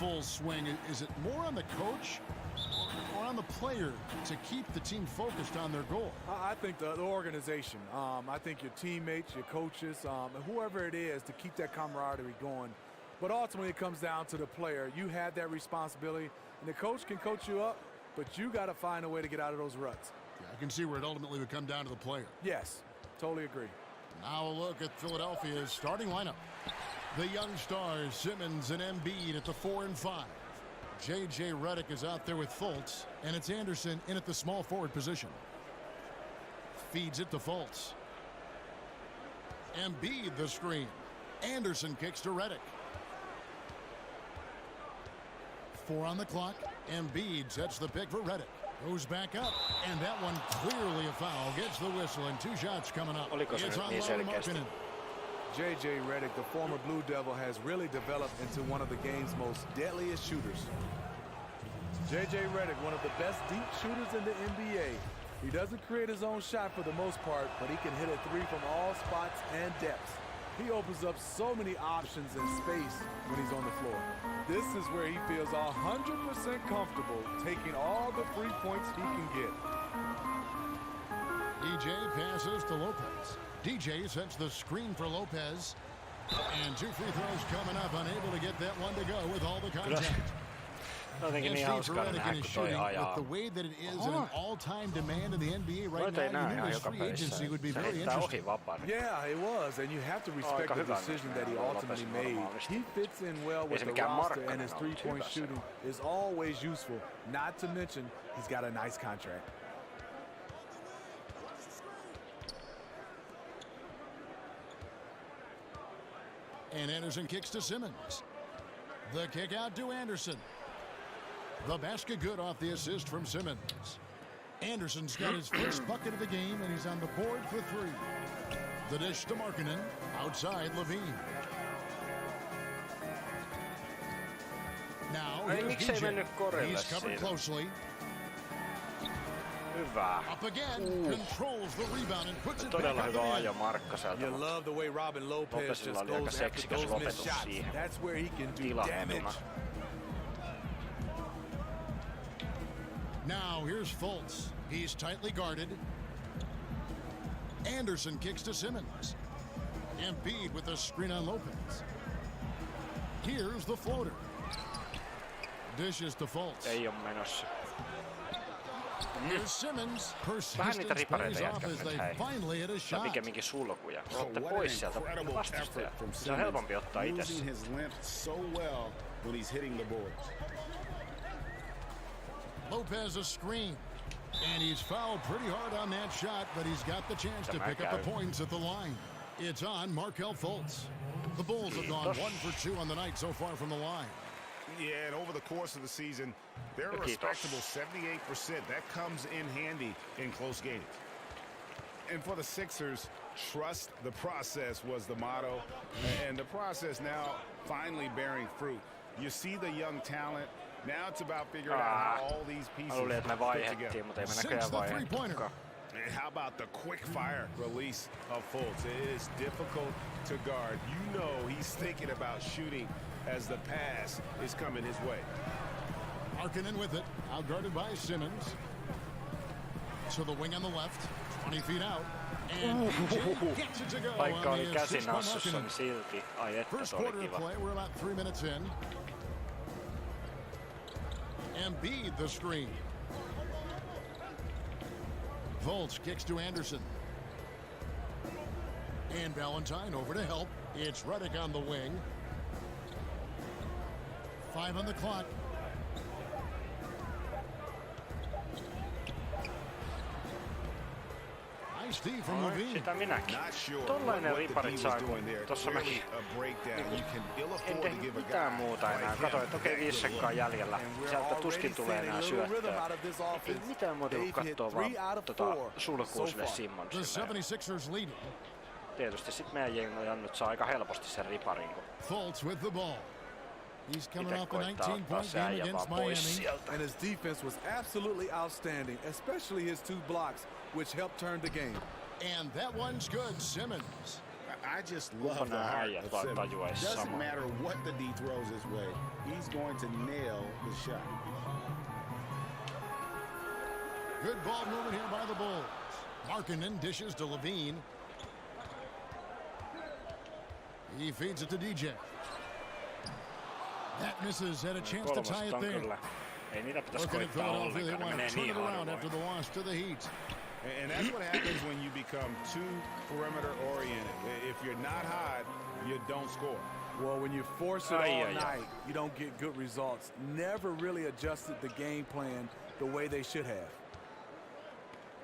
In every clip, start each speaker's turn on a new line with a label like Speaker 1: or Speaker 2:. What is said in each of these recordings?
Speaker 1: full swing. Is it more on the coach or on the player to keep the team focused on their goal?
Speaker 2: I think the organization. I think your teammates, your coaches, whoever it is, to keep that camaraderie going. But ultimately, it comes down to the player. You have that responsibility, and the coach can coach you up, but you got to find a way to get out of those ruts.
Speaker 1: Yeah, I can see where it ultimately would come down to the player.
Speaker 2: Yes, totally agree.
Speaker 1: Now a look at Philadelphia's starting lineup. The young stars, Simmons and Embiid at the 4 and 5. J.J. Redick is out there with Fultz, and it's Anderson in at the small forward position. Feeds it to Fultz. Embiid the screen. Anderson kicks to Redick. 4 on the clock. Embiid sets the pick for Redick. Goes back up, and that one clearly a foul. Gets the whistle, and 2 shots coming up. It's on Markkinen.
Speaker 2: J.J. Redick, the former Blue Devil, has really developed into one of the game's most deadliest shooters. J.J. Redick, one of the best deep shooters in the NBA. He doesn't create his own shot for the most part, but he can hit a 3 from all spots and depths. He opens up so many options and space when he's on the floor. This is where he feels 100% comfortable taking all the free points he can get.
Speaker 1: DJ passes to Lopez. DJ sets the screen for Lopez. And 2 free throws coming up, unable to get that one to go with all the contact.
Speaker 3: Jotenkin niin hauskaa nähdä, kun toi ajaa.
Speaker 1: The way that it is an all-time demand in the NBA right now, you knew his free agency would be very interesting.
Speaker 2: Yeah, it was, and you have to respect the decision that he ultimately made. He fits in well with the roster, and his three-point shooting is always useful. Not to mention, he's got a nice contract.
Speaker 1: And Anderson kicks to Simmons. The kick out to Anderson. The basket good off the assist from Simmons. Anderson's got his first bucket of the game, and he's on the board for 3. The dish to Markkinen. Outside Levine. Now here's DJ. He's covered closely.
Speaker 3: Hyvä.
Speaker 1: Up again. Controls the rebound and puts it back
Speaker 3: Todella
Speaker 1: on
Speaker 3: hyvä
Speaker 1: the
Speaker 3: ajo Markkaselta.
Speaker 2: You love the way Robin Lopez just goes after those missed shots. That's where he can do damage.
Speaker 1: Now here's Fultz. He's tightly guarded. Anderson kicks to Simmons. Embiid with a screen on Lopez. Here's the floater. Dishes to Fultz.
Speaker 3: Ei ole menossa.
Speaker 1: Here's Simmons.
Speaker 3: Vähän niitä ripareita jätkät nyt hei.
Speaker 1: Finally hit a
Speaker 3: Tai
Speaker 1: shot.
Speaker 3: pikemminkin sulkuja. Otte pois sieltä vastustajaa. Se on helpompi ottaa itse.
Speaker 1: Lopez a screen. And he's fouled pretty hard on that shot, but he's got the chance to pick up the points at the line. It's on Markelle Fultz. The Bulls have gone 1 for 2 on the night so far from the line.
Speaker 4: Yeah, and over the course of the season, they're a respectable 78%. That comes in handy in close games. And for the Sixers, trust the process was the motto. And the process now finally bearing fruit. You see the young talent. Now it's about figuring out how all these pieces fit together. And how about the quick fire release of Fultz? It is difficult to guard. You know he's thinking about shooting as the pass is coming his way.
Speaker 1: Markkinen with it, outguarded by Simmons. So the wing on the left, 20 feet out. And gets it to go.
Speaker 3: Vaikka oli käsi nassussa, niin silti. Ai että,
Speaker 1: First
Speaker 3: se oli
Speaker 1: quarter
Speaker 3: kiva.
Speaker 1: play, we're about 3 minutes in. Embiid the screen. Fultz kicks to Anderson. And Valentine over to help. It's Redick on the wing. 5 on the clock. Nice D from Levine.
Speaker 3: Sitä minäkin. Tollainen riparit saa, kun tossa mäkin en tehnyt mitään muuta enää. Katsoin, että okei 5 sekkaa jäljellä. Sieltä tuskin tulee enää syöttöä. Ei mitään muuta kuin kattoo vaan sulkuu sille Simmonsille. Tietysti sit meidän jengojannut saa aika helposti sen riparin.
Speaker 1: Fultz with the ball. He's coming off a 19-point game against Miami.
Speaker 2: And his defense was absolutely outstanding, especially his 2 blocks, which helped turn the game.
Speaker 1: And that one's good, Simmons.
Speaker 4: I just love the heart of Simmons. Doesn't matter what the D throws his way, he's going to nail the shot.
Speaker 1: Good ball movement here by the Bulls. Markkanen dishes to Levine. He feeds it to DJ. That misses. Had a chance to tie it there. Looking at Philadelphia, they want to turn it around after the loss to the Heat.
Speaker 4: And that's what happens when you become too perimeter oriented. If you're not hot, you don't score.
Speaker 2: Well, when you force it all night, you don't get good results. Never really adjusted the game plan the way they should have.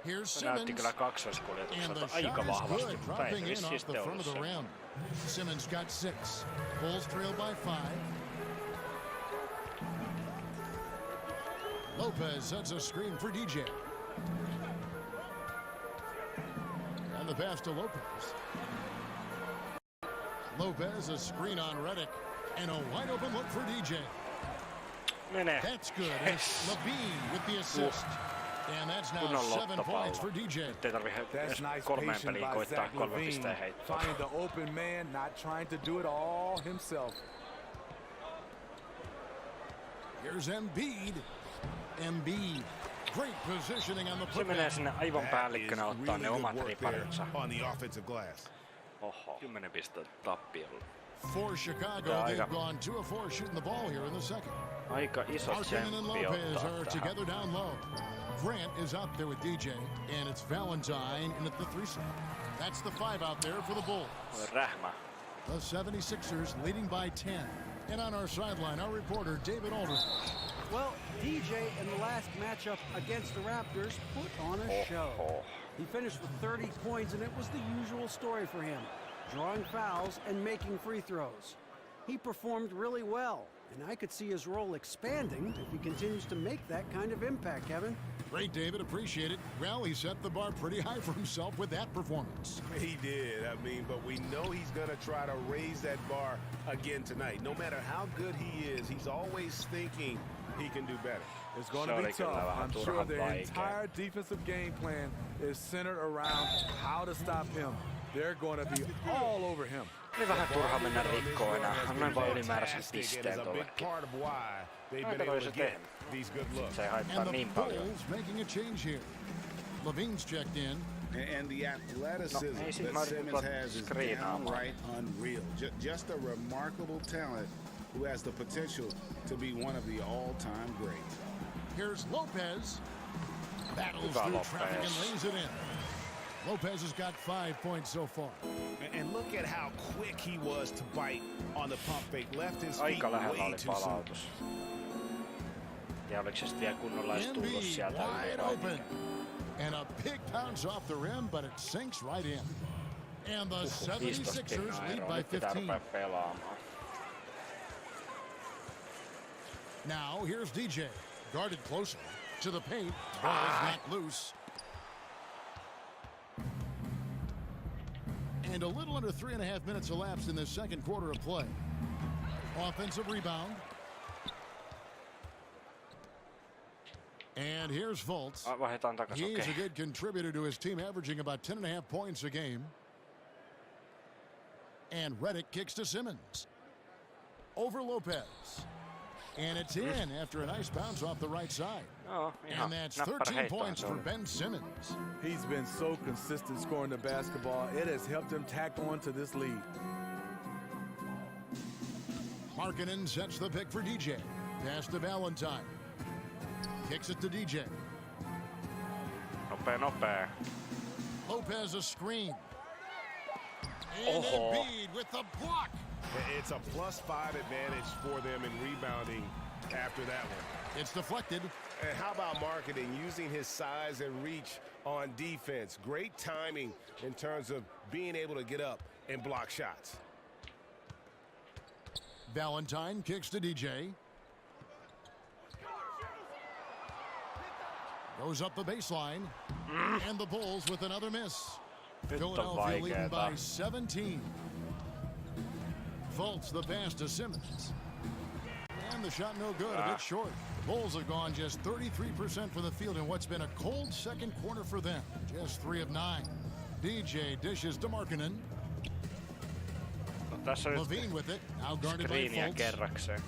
Speaker 1: Here's Simmons. And the shot is good, dropping in off the front of the rim. Simmons got 6. Bulls trail by 5. Lopez sets a screen for DJ. And the pass to Lopez. Lopez, a screen on Redick. And a wide open look for DJ. That's good. It's Levine with the assist. And that's now 7 points for DJ.
Speaker 2: That's nice patience by Zach Levine. Finding the open man, not trying to do it all himself.
Speaker 1: Here's Embiid. Embiid. Great positioning on the
Speaker 3: Se menee sinne aivan päällikkönä ottaa ne omat riparinsa.
Speaker 4: On the offensive glass.
Speaker 3: Oho, 10 pistettä tappiolla.
Speaker 1: For Chicago, they've gone 2 of 4 shooting the ball here in the second.
Speaker 3: Aika iso
Speaker 1: Markkanen and Lopez are
Speaker 3: tsemppi
Speaker 1: together down low. Grant is up there with DJ, and it's Valentine in at the 3 slot. That's the 5 out there for the Bulls.
Speaker 3: Rähmä.
Speaker 1: The 76ers leading by 10. And on our sideline, our reporter, David Aldridge.
Speaker 5: Well, DJ in the last matchup against the Raptors put on a show. He finished with 30 points, and it was the usual story for him, drawing fouls and making free throws. He performed really well, and I could see his role expanding if he continues to make that kind of impact, Kevin.
Speaker 1: Great, David. Appreciate it. Well, he set the bar pretty high for himself with that performance.
Speaker 4: He did. I mean, but we know he's going to try to raise that bar again tonight. No matter how good he is, he's always thinking he can do better.
Speaker 2: It's going to be tough. I'm sure their entire defensive game plan is centered around how to stop him. They're going to be all over him.
Speaker 3: Oli vähän turha mennä rikkoon enää. Annoin vaan ylimääräisen pisteen tollekin. Aika toi se tehnyt. Se ei haittaa niin paljon.
Speaker 1: Making a change here. Levine's checked in.
Speaker 4: And the athleticism that Simmons has is downright unreal. Just a remarkable talent who has the potential to be one of the all-time greats.
Speaker 1: Here's Lopez. Battles through traffic and lays it in. Lopez has got 5 points so far.
Speaker 4: And look at how quick he was to bite on the pump fake. Left his feet way too soon.
Speaker 3: Ja oliko se sitten vielä kunnolla edes tullut sieltä
Speaker 1: open. And a big bounce off the rim, but it sinks right in. And the 76ers lead by 15. Now here's DJ. Guarded closer to the paint. Ball's not loose. And a little under 3.5 minutes elapsed in the second quarter of play. Offensive rebound. And here's Fultz. He's a good contributor to his team, averaging about 10.5 points a game. And Redick kicks to Simmons. Over Lopez. And it's in after a nice bounce off the right side. And that's 13 points for Ben Simmons.
Speaker 2: He's been so consistent scoring the basketball. It has helped him tack on to this lead.
Speaker 1: Markkanen sets the pick for DJ. Pass to Valentine. Kicks it to DJ.
Speaker 3: Nopea.
Speaker 1: Lopez a screen. And Embiid with the block.
Speaker 4: It's a +5 advantage for them in rebounding after that one.
Speaker 1: It's deflected.
Speaker 4: And how about Markkanen using his size and reach on defense? Great timing in terms of being able to get up and block shots.
Speaker 1: Valentine kicks to DJ. Goes up the baseline. And the Bulls with another miss. Philadelphia leading by 17. Fultz the pass to Simmons. And the shot no good, a bit short. The Bulls have gone just 33% from the field in what's been a cold second quarter for them. Just 3 of 9. DJ dishes to Markkanen.
Speaker 3: Tässä on
Speaker 1: Levine with it. Now guarded by
Speaker 3: screenia
Speaker 1: Fultz.
Speaker 3: kerrakseen.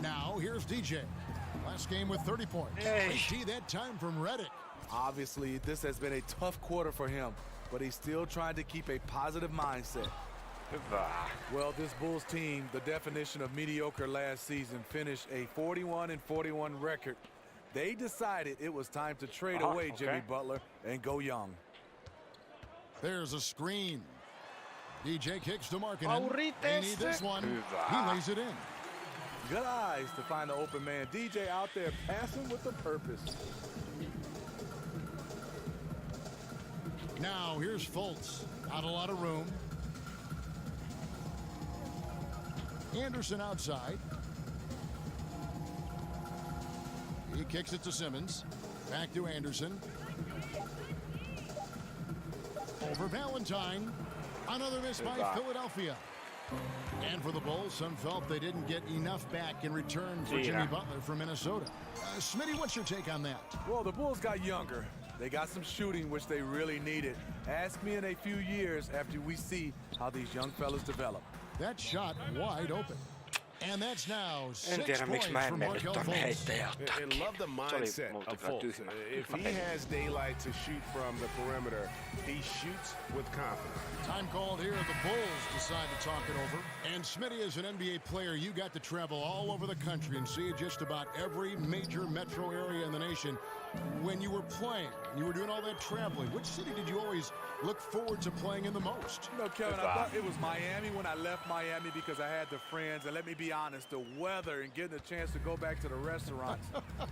Speaker 1: Now here's DJ. Last game with 30 points.
Speaker 3: Hey.
Speaker 1: See that time from Reddick.
Speaker 2: Obviously, this has been a tough quarter for him, but he's still trying to keep a positive mindset.
Speaker 3: Hyvä.
Speaker 2: Well, this Bulls team, the definition of mediocre last season, finished a 41-41 record. They decided it was time to trade away Jimmy Butler and go young.
Speaker 1: There's a screen. DJ kicks to Markkinen.
Speaker 3: Mauri
Speaker 1: They need this one.
Speaker 3: Hyvä.
Speaker 1: He lays it in.
Speaker 2: Good eyes to find the open man. DJ out there passing with a purpose.
Speaker 1: Now here's Fultz. Not a lot of room. Anderson outside. He kicks it to Simmons. Back to Anderson. Over Valentine. Another miss by Philadelphia. And for the Bulls, some felt they didn't get enough back in return for Jimmy Butler from Minnesota. Smitty, what's your take on that?
Speaker 2: Well, the Bulls got younger. They got some shooting, which they really needed. Ask me in a few years after we see how these young fellas develop.
Speaker 1: That shot wide open. And that's now 6
Speaker 3: En tiedä miksi mä en mennyt tonne heittäjä
Speaker 4: And love the mindset of Fultz. If he has daylight to shoot from the perimeter, he shoots with confidence.
Speaker 1: Time called here. The Bulls decide to talk it over. And Smitty, as an NBA player, you got to travel all over the country and see just about every major metro area in the nation. When you were playing, you were doing all that traveling, which city did you always look forward to playing in the most?
Speaker 2: You know, Kevin, I thought it was Miami when I left Miami because I had the friends. And let me be honest, the weather and getting a chance to go back to the restaurants.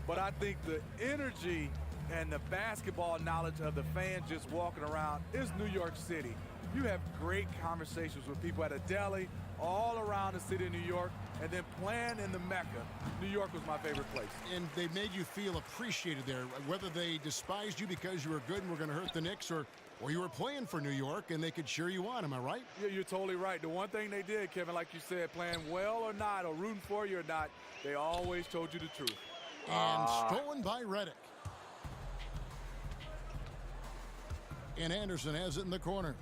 Speaker 2: But I think the energy and the basketball knowledge of the fans just walking around is New York City. You have great conversations with people at a deli, all around the city of New York, and then playing in the Mecca. New York was my favorite place.
Speaker 1: And they made you feel appreciated there, whether they despised you because you were good and were going to hurt the Knicks, or you were playing for New York and they could cheer you on. Am I right?
Speaker 2: Yeah, you're totally right. The one thing they did, Kevin, like you said, playing well or not, or rooting for you or not, they always told you the truth.
Speaker 1: And stolen by Reddick. And Anderson has it in the corner.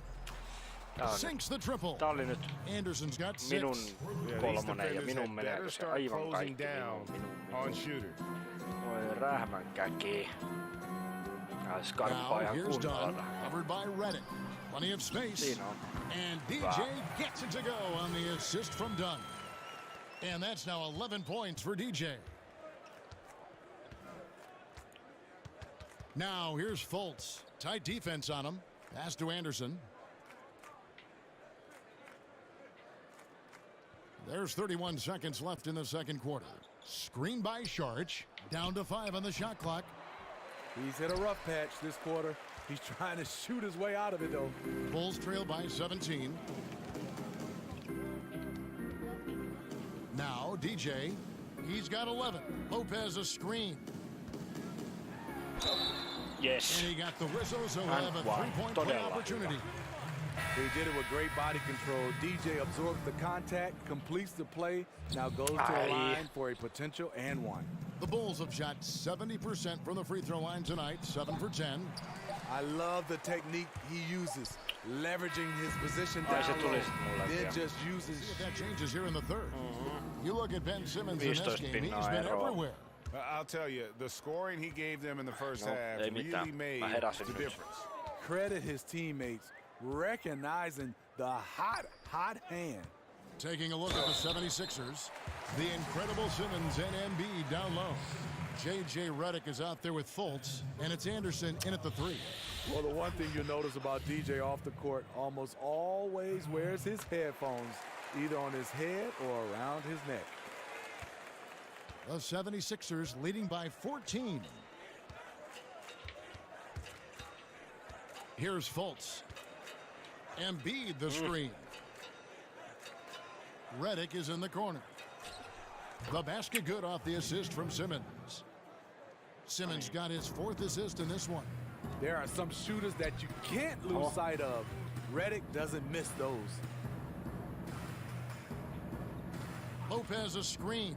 Speaker 1: Sinks the triple.
Speaker 3: Tää oli nyt
Speaker 1: Anderson's got 6.
Speaker 3: minun kolmonen ja minun menee se aivan kaikki minun. Oi rähmänkäki.
Speaker 1: Now here's Dunn, covered by Reddick. Plenty of space. And DJ gets it to go on the assist from Dunn. And that's now 11 points for DJ. Now here's Fultz. Tight defense on him. Pass to Anderson. There's 31 seconds left in the second quarter. Screen by Sharch. Down to 5 on the shot clock.
Speaker 2: He's hit a rough patch this quarter. He's trying to shoot his way out of it, though.
Speaker 1: Bulls trail by 17. Now DJ. He's got 11. Lopez a screen.
Speaker 3: Yes.
Speaker 1: And he got the whistle, so he'll have a 3-point play opportunity.
Speaker 2: He did it with great body control. DJ absorbs the contact, completes the play, now goes to the line for a potential and one.
Speaker 1: The Bulls have shot 70% from the free throw line tonight, 7 for 10.
Speaker 2: I love the technique he uses, leveraging his position down low. Then just uses.
Speaker 1: See if that changes here in the third. You look at Ben Simmons in this game, he's been everywhere.
Speaker 4: I'll tell you, the scoring he gave them in the first half really made the difference.
Speaker 2: Credit his teammates, recognizing the hot hand.
Speaker 1: Taking a look at the 76ers, the incredible Simmons and Embiid down low. J.J. Reddick is out there with Fultz, and it's Anderson in at the 3.
Speaker 2: Well, the one thing you'll notice about DJ off the court, almost always wears his headphones, either on his head or around his neck.
Speaker 1: The 76ers leading by 14. Here's Fultz. Embiid the screen. Reddick is in the corner. The basket good off the assist from Simmons. Simmons got his 4th assist in this one.
Speaker 2: There are some shooters that you can't lose sight of. Reddick doesn't miss those.
Speaker 1: Lopez a screen.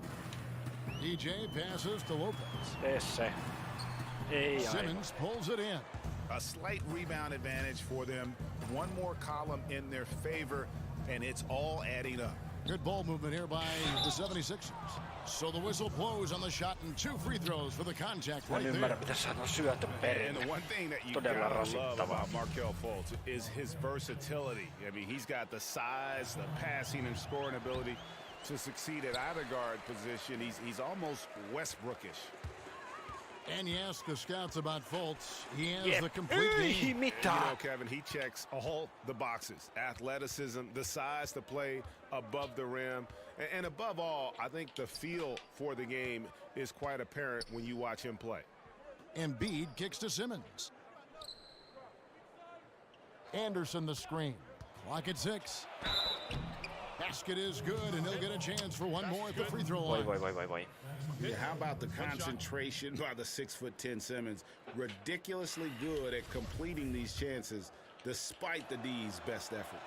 Speaker 1: DJ passes to Lopez.
Speaker 3: Tee se. Ei
Speaker 1: Simmons pulls it in.
Speaker 4: A slight rebound advantage for them. One more column in their favor, and it's all adding up.
Speaker 1: Good ball movement here by the 76ers. So the whistle blows on the shot and 2 free throws for the contact right there.
Speaker 4: And the one thing that you gotta love about Markelle Fultz is his versatility. I mean, he's got the size, the passing and scoring ability to succeed at either guard position. He's almost Westbrookish.
Speaker 1: And you ask the scouts about Fultz, he has the complete game.
Speaker 4: You know, Kevin, he checks all the boxes. Athleticism, the size to play above the rim. And above all, I think the feel for the game is quite apparent when you watch him play.
Speaker 1: Embiid kicks to Simmons. Anderson the screen. Clock at 6. Basket is good, and he'll get a chance for one more at the free throw line.
Speaker 4: Yeah, how about the concentration by the 6'10" Simmons? Ridiculously good at completing these chances despite the D's best efforts.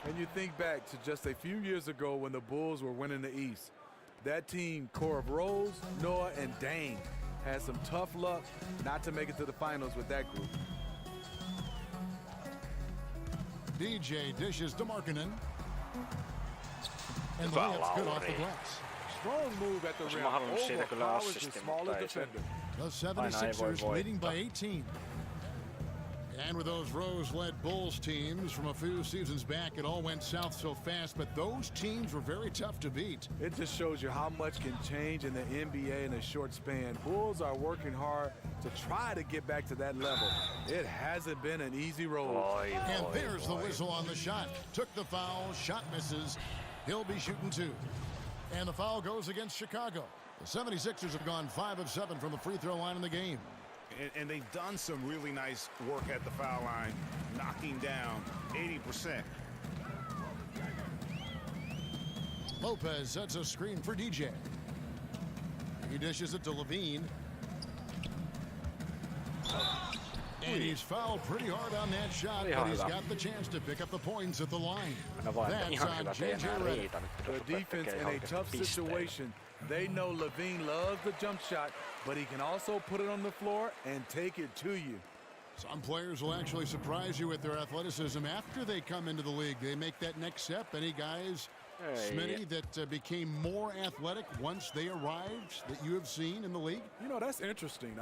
Speaker 2: And you think back to just a few years ago when the Bulls were winning the East. That team, core of Rose, Noah, and Dane, had some tough luck not to make it to the finals with that group.
Speaker 1: DJ dishes to Markkanen. And the layup's good off the glass.
Speaker 2: Strong move at the rim. Overpowers the smaller defender.
Speaker 1: The 76ers leading by 18. And with those Rose-led Bulls teams from a few seasons back, it all went south so fast, but those teams were very tough to beat.
Speaker 2: It just shows you how much can change in the NBA in a short span. Bulls are working hard to try to get back to that level. It hasn't been an easy road.
Speaker 1: And there's the whistle on the shot. Took the foul, shot misses. He'll be shooting 2. And the foul goes against Chicago. The 76ers have gone 5 of 7 from the free throw line in the game.
Speaker 4: And they've done some really nice work at the foul line, knocking down 80%.
Speaker 1: Lopez sets a screen for DJ. He dishes it to Levine. And he's fouled pretty hard on that shot, but he's got the chance to pick up the points at the line. That's on JJ Redick.
Speaker 2: The defense in a tough situation. They know Levine loves the jump shot, but he can also put it on the floor and take it to you.
Speaker 1: Some players will actually surprise you with their athleticism after they come into the league. They make that next step. Any guys, Smitty, that became more athletic once they arrived that you have seen in the league?
Speaker 2: You know, that's interesting.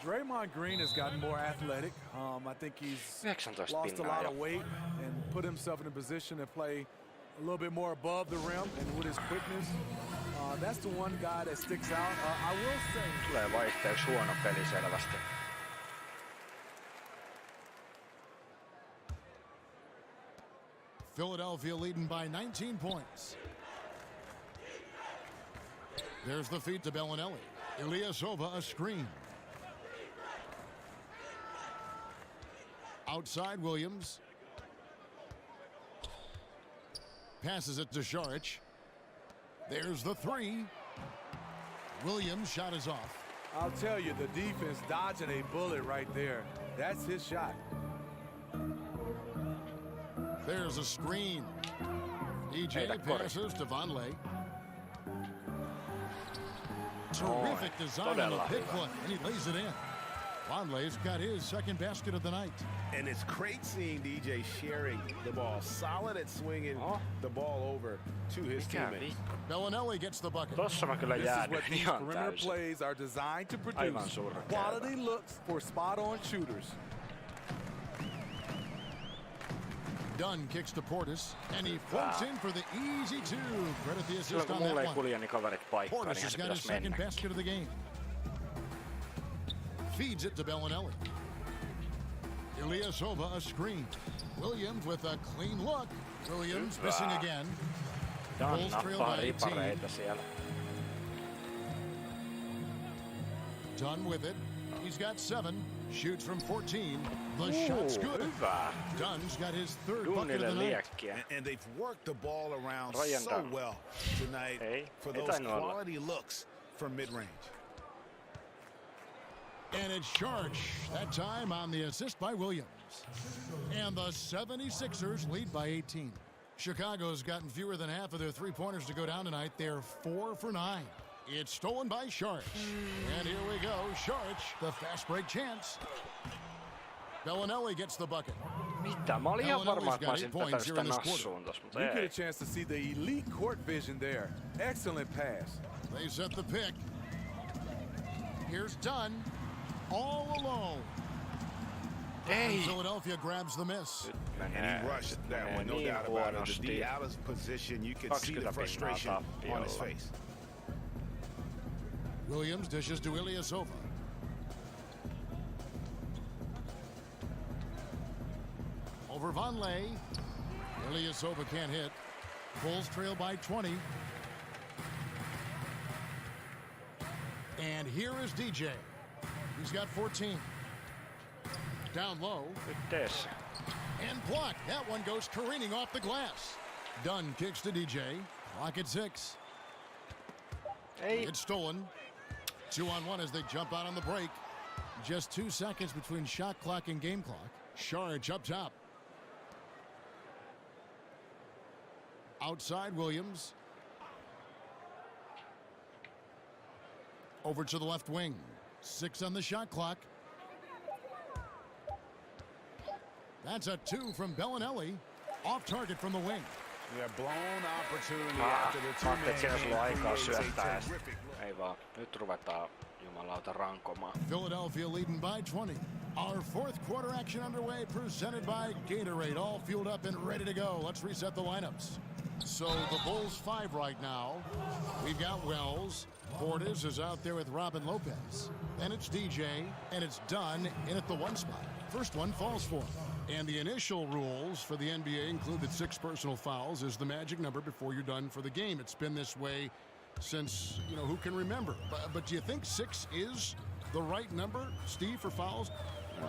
Speaker 2: Draymond Green has gotten more athletic. I think he's lost a lot of weight and put himself in a position to play a little bit more above the rim and with his quickness. That's the one guy that sticks out. I will say.
Speaker 3: Tulee vaihteeksi huono peli selvästi.
Speaker 1: Philadelphia leading by 19 points. There's the feed to Bellinelli. Ilyasova a screen. Outside Williams. Passes it to Šarić. There's the 3. Williams' shot is off.
Speaker 2: I'll tell you, the defense dodging a bullet right there. That's his shot.
Speaker 1: There's a screen. DJ passes to Vonleh. Terrific design on the pick play, and he lays it in. Vonleh's got his second basket of the night.
Speaker 4: And it's great seeing DJ sharing the ball. Solid at swinging the ball over to his teammates.
Speaker 1: Bellinelli gets the bucket.
Speaker 3: Tossa mä kyllä jäädyn
Speaker 2: This is what these
Speaker 3: ihan
Speaker 2: perimeter
Speaker 3: täysin.
Speaker 2: plays are designed to
Speaker 3: Aivan
Speaker 2: produce.
Speaker 3: surkeaa.
Speaker 2: Quality looks for spot-on shooters.
Speaker 1: Dunn kicks to Portis, and he floats in for the easy 2. Credit the
Speaker 3: Silloin
Speaker 1: assist
Speaker 3: kun
Speaker 1: on
Speaker 3: mulle ei
Speaker 1: that one.
Speaker 3: kulje, niin kaverit paikkaan,
Speaker 1: Portis
Speaker 3: niin
Speaker 1: has
Speaker 3: se
Speaker 1: got his
Speaker 3: pitäisi
Speaker 1: second
Speaker 3: mennä.
Speaker 1: basket of the game. Feeds it to Bellinelli. Ilyasova a screen. Williams with a clean look. Williams missing again.
Speaker 3: Dunn
Speaker 1: Bulls trail
Speaker 3: nappaa
Speaker 1: by 18.
Speaker 3: ripareita siellä.
Speaker 1: Dunn with it. He's got 7. Shoots from 14. The shot's good.
Speaker 3: Hyvä.
Speaker 1: Dunn's got his third bucket of
Speaker 3: Dunnille
Speaker 1: the night.
Speaker 3: liekkiä.
Speaker 4: And they've worked the ball around
Speaker 3: Ryan
Speaker 4: so
Speaker 3: Dunn.
Speaker 4: well tonight for those quality looks from mid-range.
Speaker 1: And it's Šarić, that time on the assist by Williams. And the 76ers lead by 18. Chicago's gotten fewer than half of their three-pointers to go down tonight. They're 4 for 9. It's stolen by Šarić. And here we go. Šarić, the fast break chance. Bellinelli gets the bucket.
Speaker 3: Mitä? Mä olin ihan varma, että mä olisin tätä sitä nassuun tossa, mutta
Speaker 2: You
Speaker 3: ei.
Speaker 2: get a chance to see the elite court vision there. Excellent pass.
Speaker 1: They set the pick. Here's Dunn. All alone.
Speaker 3: Ei.
Speaker 1: Philadelphia grabs the miss.
Speaker 4: And he rushed that one, no doubt about it. The D out of position, you could see the frustration on his face.
Speaker 1: Williams dishes to Ilyasova. Over Vonleh. Ilyasova can't hit. Bulls trail by 20. And here is DJ. He's got 14. Down low.
Speaker 3: Tässä.
Speaker 1: And blocked. That one goes careening off the glass. Dunn kicks to DJ. Clock at 6.
Speaker 3: Ei.
Speaker 1: It's stolen. 2-on-1 as they jump out on the break. Just 2 seconds between shot clock and game clock. Sharge up top. Outside Williams. Over to the left wing. 6 on the shot clock. That's a 2 from Bellinelli. Off target from the wing.
Speaker 4: Yeah, blown opportunity after the two-man
Speaker 3: Ajattelin, että siellä sulla on aikaa
Speaker 4: game.
Speaker 3: syöttää. Ei vaan. Nyt ruvetaan jumalauta rankomaan.
Speaker 1: Philadelphia leading by 20. Our fourth quarter action underway, presented by Gatorade. All fueled up and ready to go. Let's reset the lineups. So the Bulls 5 right now. We've got Wells. Portis is out there with Robin Lopez. Then it's DJ, and it's Dunn in at the 1 spot. First one falls for him. And the initial rules for the NBA include that 6 personal fouls is the magic number before you're done for the game. It's been this way since, who can remember? But do you think 6 is the right number, Steve, for fouls?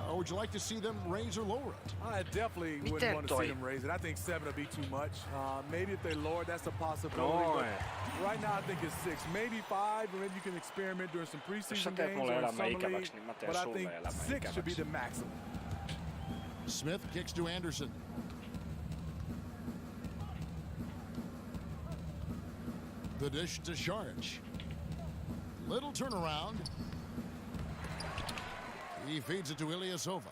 Speaker 1: Or would you like to see them raise or lower it?
Speaker 2: I definitely wouldn't want to see them raise it. I think 7 would be too much. Maybe if they lower it, that's a possibility.
Speaker 3: No.
Speaker 2: But right now, I think it's 6, maybe 5, or maybe you can experiment during some preseason games or in summer league. But I think 6 should be the maximum.
Speaker 1: Smith kicks to Anderson. The dish to Sharge. Little turnaround. He feeds it to Ilyasova.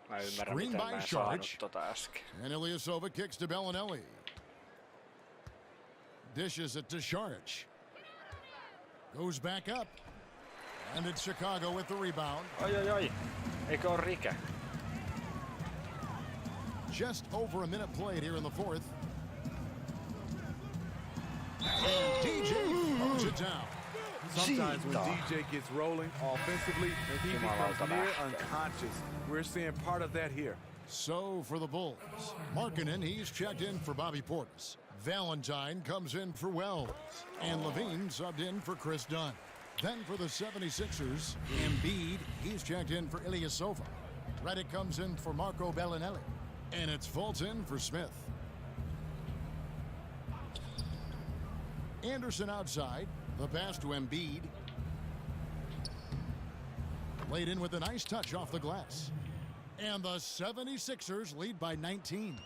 Speaker 3: Mä ymmärrän,
Speaker 1: Screen
Speaker 3: miten
Speaker 1: by
Speaker 3: mä en saanut
Speaker 1: Sharge.
Speaker 3: tota äsken.
Speaker 1: And Ilyasova kicks to Bellinelli. Dishes it to Sharge. Goes back up. And it's Chicago with the rebound.
Speaker 3: Oi. Eikö oo rike?
Speaker 1: Just over a minute played here in the fourth. And DJ throws it down.
Speaker 2: Sometimes when DJ gets rolling offensively, he becomes near unconscious. We're seeing part of that here.
Speaker 1: So for the Bulls, Markkanen, he's checked in for Bobby Portis. Valentine comes in for Wells. And Levine subbed in for Chris Dunn. Then for the 76ers, Embiid, he's checked in for Ilyasova. Redick comes in for Marco Bellinelli. And it's Fulton for Smith. Anderson outside. The pass to Embiid. Laid in with a nice touch off the glass. And the 76ers lead by 19.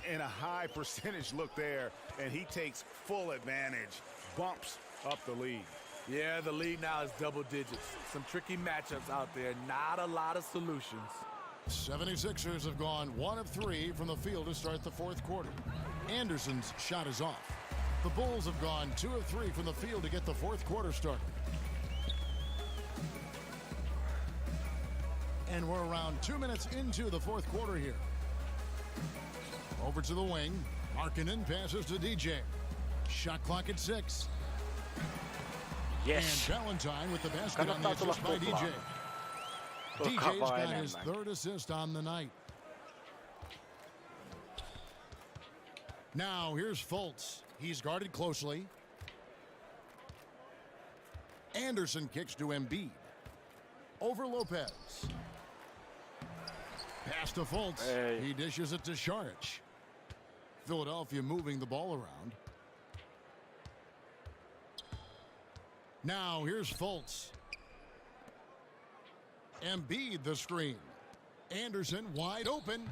Speaker 4: And a high percentage look there, and he takes full advantage. Bumps up the lead.
Speaker 2: Yeah, the lead now is double digits. Some tricky matchups out there. Not a lot of solutions.
Speaker 1: 76ers have gone 1 of 3 from the field to start the fourth quarter. Anderson's shot is off. The Bulls have gone 2 of 3 from the field to get the fourth quarter started. And we're around 2 minutes into the fourth quarter here. Over to the wing. Markkanen passes to DJ. Shot clock at 6.
Speaker 3: Yes.
Speaker 1: And Valentine with the basket on the assist by DJ. DJ's got his 3rd assist on the night. Now here's Fultz. He's guarded closely. Anderson kicks to Embiid. Over Lopez. Pass to Fultz.
Speaker 3: Hey.
Speaker 1: He dishes it to Sharge. Philadelphia moving the ball around. Now here's Fultz. Embiid the screen. Anderson wide open.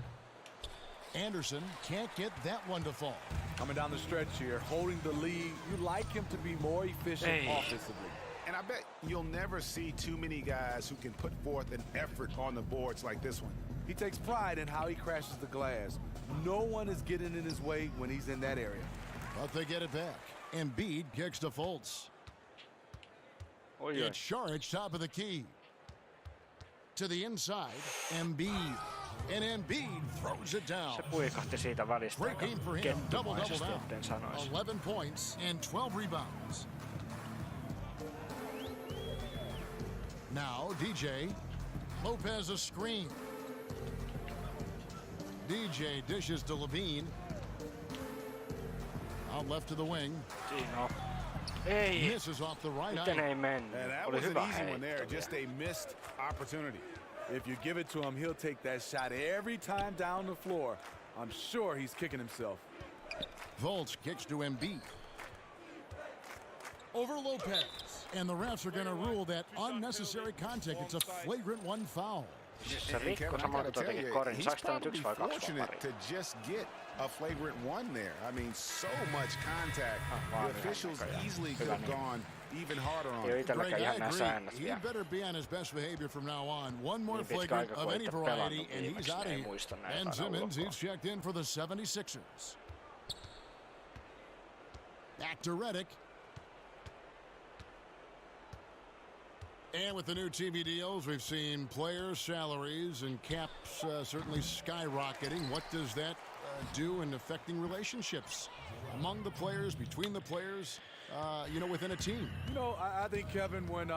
Speaker 1: Anderson can't get that one to fall.
Speaker 2: Coming down the stretch here, holding the lead. You like him to be more efficient offensively.
Speaker 4: And I bet you'll never see too many guys who can put forth an effort on the boards like this one.
Speaker 2: He takes pride in how he crashes the glass. No one is getting in his way when he's in that area.
Speaker 1: But they get it back. Embiid kicks to Fultz. It's Saric, top of the key. To the inside, Embiid. And Embiid throws it down.
Speaker 3: Se puikahti siitä välistä.
Speaker 1: Great game for him. Double down.
Speaker 3: Etten sanoisi.
Speaker 1: 11 points and 12 rebounds. Now DJ. Lopez a screen. DJ dishes to Levine. Out left to the wing.
Speaker 3: Siinä on. Ei.
Speaker 1: Misses off the right
Speaker 3: Miten
Speaker 1: eye.
Speaker 3: ei mennyt?
Speaker 4: That
Speaker 3: Oli
Speaker 4: was an
Speaker 3: hyvä
Speaker 4: easy one there.
Speaker 3: heitto
Speaker 4: Just
Speaker 3: vielä.
Speaker 4: a missed opportunity.
Speaker 2: If you give it to him, he'll take that shot every time down the floor. I'm sure he's kicking himself.
Speaker 1: Fultz kicks to Embiid. Over Lopez. And the refs are going to rule that unnecessary contact. It's a flagrant one foul.
Speaker 3: Se rikko samalla kuin tuotenkin korin.
Speaker 4: He's
Speaker 3: Saaks tää nyt
Speaker 4: probably
Speaker 3: 1 vai 2
Speaker 4: fortunate
Speaker 3: pari?
Speaker 4: to just get a flagrant one there. I mean, so much contact. The officials easily could have gone even harder on
Speaker 3: Ei oo
Speaker 4: it.
Speaker 1: Greg,
Speaker 3: itselläkään
Speaker 1: I
Speaker 3: ihan nää
Speaker 1: agree.
Speaker 3: säännöt
Speaker 1: He
Speaker 3: vielä.
Speaker 1: better be on his best behavior from now on. One more
Speaker 3: Niin pitkä
Speaker 1: flagrant
Speaker 3: aika,
Speaker 1: of
Speaker 3: kun
Speaker 1: any
Speaker 3: ette
Speaker 1: variety,
Speaker 3: pelannut
Speaker 1: and he's
Speaker 3: viimeksi,
Speaker 1: out of
Speaker 3: ei
Speaker 1: here.
Speaker 3: muista näitä
Speaker 1: And
Speaker 3: aina
Speaker 1: Simmons,
Speaker 3: ulkoa.
Speaker 1: he's checked in for the 76ers. Back to Redick. And with the new TV deals, we've seen players' salaries and caps certainly skyrocketing. What does that do in affecting relationships among the players, between the players, within a team?
Speaker 2: You know, I think, Kevin, when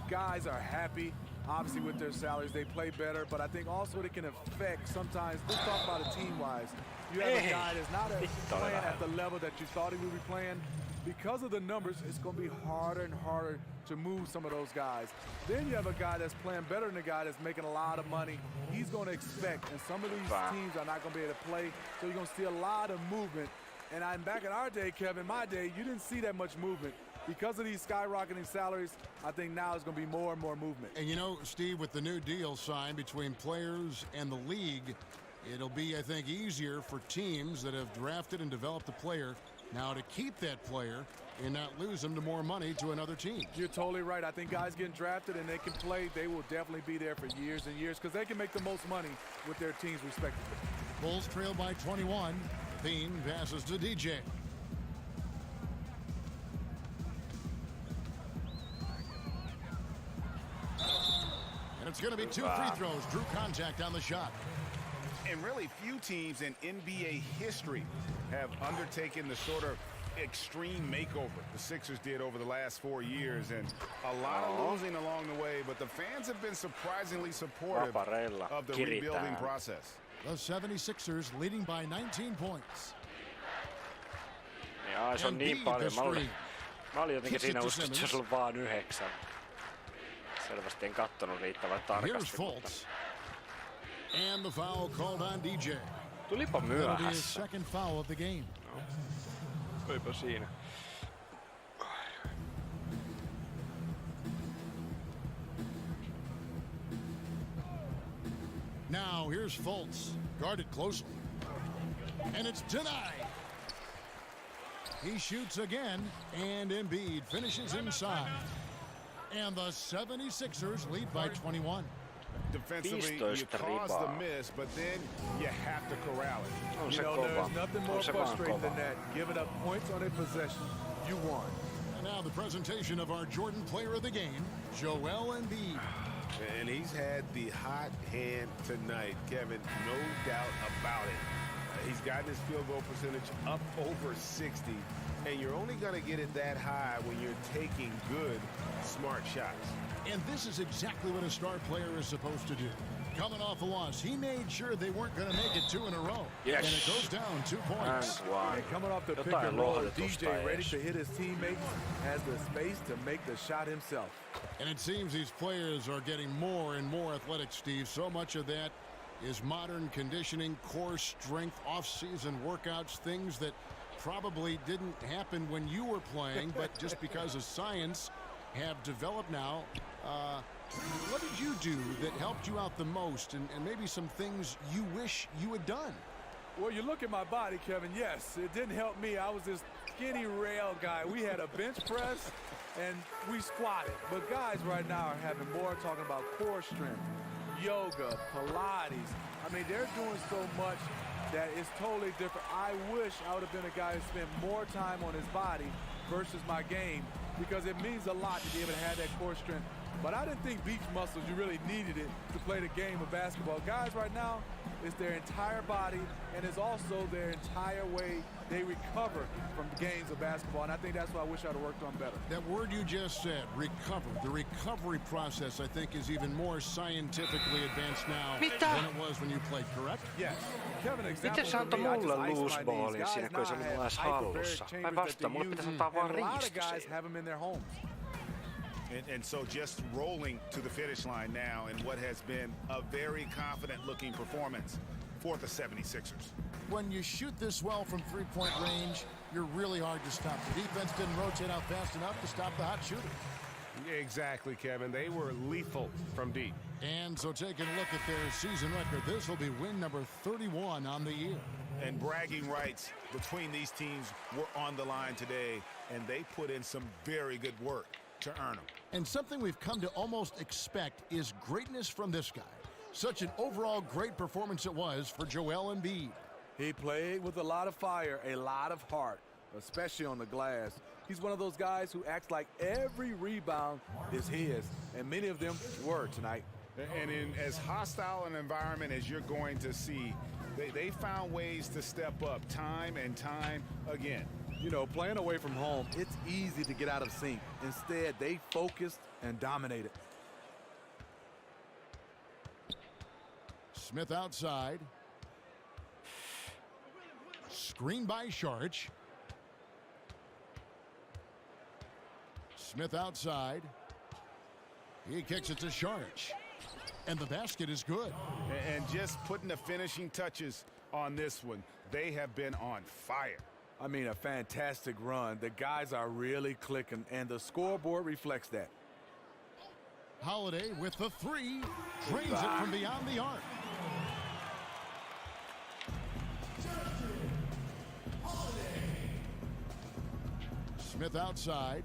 Speaker 2: guys are happy, obviously with their salaries, they play better. But I think also it can affect sometimes, let's talk about it team-wise. You have a guy that's not playing at the level that you thought he would be playing. Because of the numbers, it's going to be harder and harder to move some of those guys. Then you have a guy that's playing better than a guy that's making a lot of money. He's going to expect, and some of these teams are not going to be able to play, so you're going to see a lot of movement. And back in our day, Kevin, my day, you didn't see that much movement. Because of these skyrocketing salaries, I think now it's going to be more and more movement.
Speaker 1: And Steve, with the new deal signed between players and the league, it'll be, I think, easier for teams that have drafted and developed a player now to keep that player and not lose them to more money to another team.
Speaker 2: You're totally right. I think guys getting drafted and they can play, they will definitely be there for years and years because they can make the most money with their teams respectively.
Speaker 1: Bulls trail by 21. Thien passes to DJ. And it's going to be 2 free throws. Drew contact on the shot.
Speaker 4: And really few teams in NBA history have undertaken the sort of extreme makeover the Sixers did over the last 4 years, and a lot of losing along the way, but the fans have been surprisingly supportive of the rebuilding process.
Speaker 1: The 76ers leading by 19 points.
Speaker 3: Jaa, se on niin paljon. Mä olin jotenkin siinä uskossa, että se on vaan 9. Selvästi en kattonut riittävän tarkasti.
Speaker 1: Fultz. And the foul called on DJ.
Speaker 3: Tulipa
Speaker 1: That'll be his
Speaker 3: myöhässä.
Speaker 1: second foul of the game.
Speaker 3: No. Olipa siinä.
Speaker 1: Now here's Fultz, guarded closely. And it's denied. He shoots again, and Embiid finishes inside. And the 76ers lead by 21.
Speaker 4: Defensively, you cause the miss, but then you have to corral it.
Speaker 2: You know, there's nothing more frustrating than that. Giving up points on a possession. You won.
Speaker 1: And now the presentation of our Jordan player of the game, Joel Embiid.
Speaker 6: And he's had the hot hand tonight, Kevin, no doubt about it. He's gotten his field goal percentage up over 60, and you're only going to get it that high when you're taking good, smart shots.
Speaker 1: And this is exactly what a star player is supposed to do. Coming off a loss, he made sure they weren't going to make it 2 in a row.
Speaker 3: Yes.
Speaker 1: And it goes down 2 points.
Speaker 2: And coming off the pick and roll, DJ ready to hit his teammates, has the space to make the shot himself.
Speaker 1: And it seems these players are getting more and more athletic, Steve. So much of that is modern conditioning, core strength, off-season workouts, things that probably didn't happen when you were playing, but just because of science have developed now. What did you do that helped you out the most, and maybe some things you wish you had done?
Speaker 2: Well, you look at my body, Kevin. Yes, it didn't help me. I was this skinny rail guy. We had a bench press, and we squatted. But guys right now are having more talking about core strength, yoga, Pilates. I mean, they're doing so much that it's totally different. I wish I would have been a guy who spent more time on his body versus my game, because it means a lot to be able to have that core strength. But I didn't think beach muscles, you really needed it to play the game of basketball. Guys right now, it's their entire body, and it's also their entire way they recover from games of basketball. And I think that's why I wish I'd have worked on better.
Speaker 1: That word you just said, recover. The recovery process, I think, is even more scientifically advanced now than it was when you played, correct?
Speaker 2: Yes. Kevin,
Speaker 3: Miten se antoi mulle loose ballin siinä, kun ei se mulla edes hallussa? Päinvastoin, mulle pitäisi antaa vaan riisto siihen.
Speaker 4: And so just rolling to the finish line now in what has been a very confident-looking performance for the 76ers.
Speaker 1: When you shoot this well from three-point range, you're really hard to stop. The defense didn't rotate out fast enough to stop the hot shooter.
Speaker 6: Exactly, Kevin. They were lethal from deep.
Speaker 1: And so taking a look at their season record, this will be win number 31 on the year.
Speaker 4: And bragging rights between these teams were on the line today, and they put in some very good work to earn them.
Speaker 1: And something we've come to almost expect is greatness from this guy. Such an overall great performance it was for Joel Embiid.
Speaker 2: He played with a lot of fire, a lot of heart, especially on the glass. He's one of those guys who acts like every rebound is his, and many of them were tonight.
Speaker 4: And in as hostile an environment as you're going to see, they found ways to step up time and time again.
Speaker 2: You know, playing away from home, it's easy to get out of sync. Instead, they focused and dominated.
Speaker 1: Smith outside. Screen by Sharch. Smith outside. He kicks it to Sharch. And the basket is good.
Speaker 4: And just putting the finishing touches on this one, they have been on fire.
Speaker 2: I mean, a fantastic run. The guys are really clicking, and the scoreboard reflects that.
Speaker 1: Holiday with the three. Drains it from beyond the arc. Smith outside.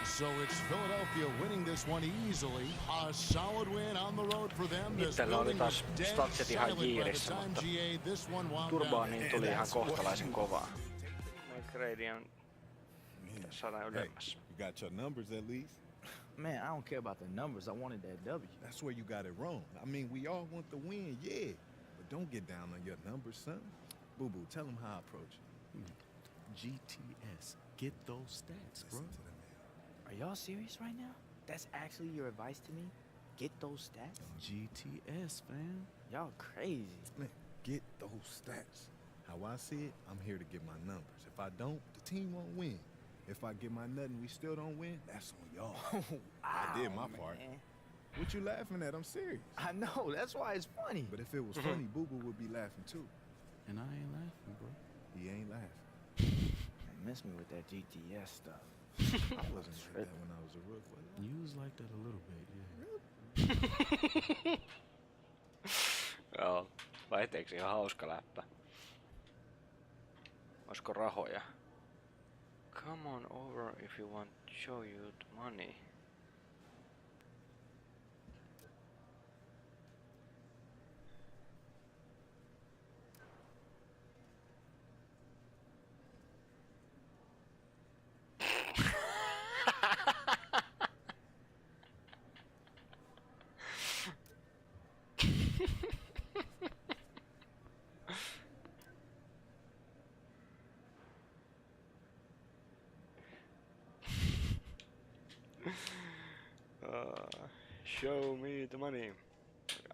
Speaker 1: So it's Philadelphia winning this one easily. A solid win on the road for them.
Speaker 3: Itsellä oli taas statsit ihan jiirissä, mutta Turbaaniin tuli ihan kohtalaisen kovaa. Grady on 100 ylemmäs.
Speaker 7: You got your numbers at least.
Speaker 8: Man, I don't care about the numbers. I wanted that W.
Speaker 7: That's where you got it wrong. I mean, we all want the win, yeah. But don't get down on your numbers, son. Boo-boo, tell them how I approach it. GTS. Get those stats, bro.
Speaker 8: Are y'all serious right now? That's actually your advice to me? Get those stats?
Speaker 7: GTS, fam.
Speaker 8: Y'all crazy.
Speaker 7: Man, get those stats. How I see it, I'm here to get my numbers. If I don't, the team won't win. If I get my nut and we still don't win, that's on y'all. I did my part. What you laughing at? I'm serious.
Speaker 8: I know, that's why it's funny.
Speaker 7: But if it was funny, Boo-Boo would be laughing too.
Speaker 9: And I ain't laughing, bro.
Speaker 7: He ain't laughing.
Speaker 8: Miss me with that GTS stuff.
Speaker 7: I wasn't like that when I was a rook, was I?
Speaker 9: You was like that a little bit, yeah.
Speaker 3: Joo, vaihteeksi ihan hauska läppä. Olisiko rahoja? Come on over if you want to show you the money. Show me the money.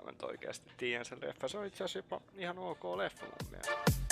Speaker 3: Mä nyt oikeasti tiedän sen leffa. Se on itse asiassa ihan ok leffa mun mielestä.